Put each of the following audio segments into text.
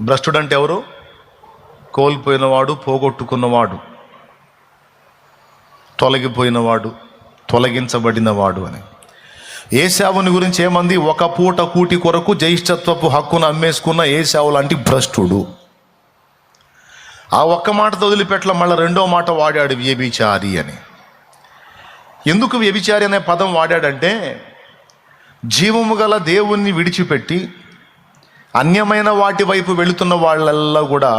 భ్రష్టుడు అంటే ఎవరు? కోల్పోయినవాడు, పోగొట్టుకున్నవాడు, తొలగిపోయినవాడు, తొలగించబడినవాడు అని. ఏశావుని గురించి ఏమంది? ఒక పూట కూటి కొరకు జ్యేష్ఠత్వపు హక్కును అమ్మేసుకున్న ఏశావు లాంటి భ్రష్టుడు. ఆ ఒక్క మాటతో వదిలిపెట్ల మళ్ళీ రెండో మాట వాడాడు, వ్యభిచారి అని. ఎందుకు వ్యభిచారి అనే పదం వాడాడంటే, జీవము గల దేవుణ్ణి విడిచిపెట్టి అన్యమైన వాటి వైపు వెళుతున్న వాళ్ళల్లా కూడా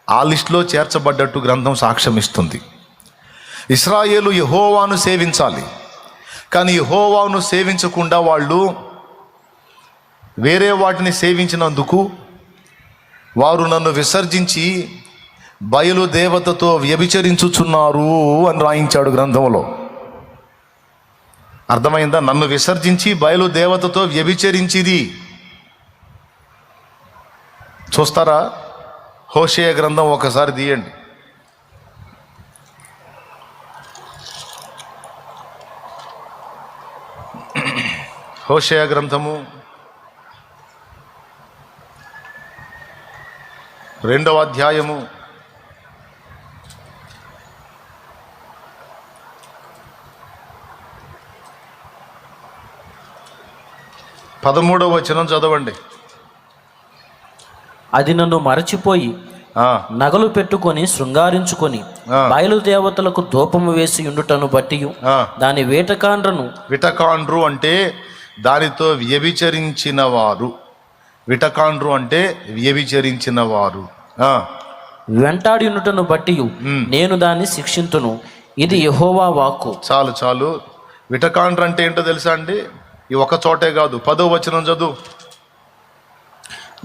ఆ లిస్టులో చేర్చబడ్డట్టు గ్రంథం సాక్ష్యం ఇస్తుంది. ఇశ్రాయేలు యెహోవాను సేవించాలి, కానీ యెహోవాను సేవించకుండా వాళ్ళు వేరే వాటిని సేవించినందుకు వారు నన్ను విసర్జించి బయలు దేవతతో వ్యభిచరించుచున్నారు అని రాయించాడు గ్రంథంలో. అర్థమైందా? నన్ను విసర్జించి బయలు దేవతతో వ్యభిచరించిది. చూస్తారా? హోషేయ గ్రంథం ఒకసారి తీయండి. హోషేయ గ్రంథము 2వ అధ్యాయము 13వ వచనం చదవండి. అది నన్ను మరచిపోయి నగలు పెట్టుకొని శృంగారించుకొని బయలుదేవతలకు ధూపము వేసి ఉండుటను బట్టి దాని విటకాండ్రు అంటే దానితో వ్యభిచరించిన వారు. విటకాండ్రు అంటే వ్యభిచరించిన వారు. వెంటాడి ఉండుటను బట్టి నేను దాన్ని శిక్షింతును, ఇది యెహోవా వాక్కు. చాలు. విటకాండ్రు అంటే ఏంటో తెలుసా అండి? ఈ ఒక చోటే కాదు, 10వ వచనం చదువు.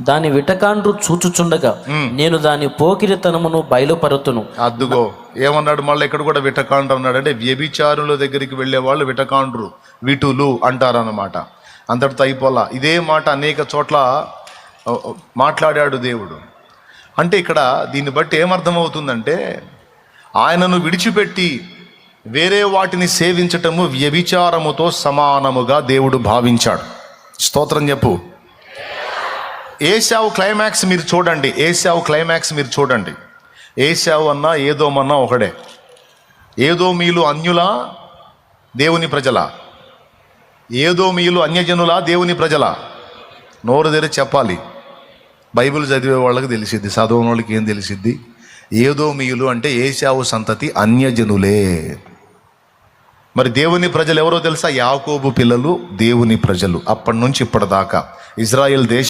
దాని విటకాండ్రు చూచుచుండగా నేను దాని పోకిరితనమును బయలుపరుతును. అద్దుగో ఏమన్నాడు మళ్ళీ ఇక్కడ కూడా విటకాండ్రు అన్నాడు. అంటే వ్యభిచారుల దగ్గరికి వెళ్ళే వాళ్ళు విటకాండ్రు, విటులు అంటారన్నమాట. అంతటితో అయిపోలా. ఇదే మాట అనేక చోట్ల మాట్లాడాడు దేవుడు. అంటే ఇక్కడ దీన్ని బట్టి ఏమర్థమవుతుందంటే, ఆయనను విడిచిపెట్టి వేరే వాటిని సేవించటము వ్యభిచారముతో సమానముగా దేవుడు భావించాడు. స్తోత్రం చెప్పు. ఏశావు క్లైమాక్స్ మీరు చూడండి. ఏశావు అన్నా ఏదోమన్నా ఒకడే. ఏదోమీయులు అన్యులా, దేవుని ప్రజలా? ఏదోమీయులు అన్యజనులా, దేవుని ప్రజలా? నోరు తెరిచి చెప్పాలి. బైబిల్ చదివే వాళ్ళకి తెలిసిద్ది, చదవని వాళ్ళకి ఏం తెలిసిద్ది? ఏదోమీయులు అంటే ఏశావు సంతతి, అన్యజనులే. మరి దేవుని ప్రజలు ఎవరో తెలుసా? యాకోబు పిల్లలు దేవుని ప్రజలు. అప్పటి నుంచి ఇప్పటిదాకా ఇజ్రాయెల్ దేశం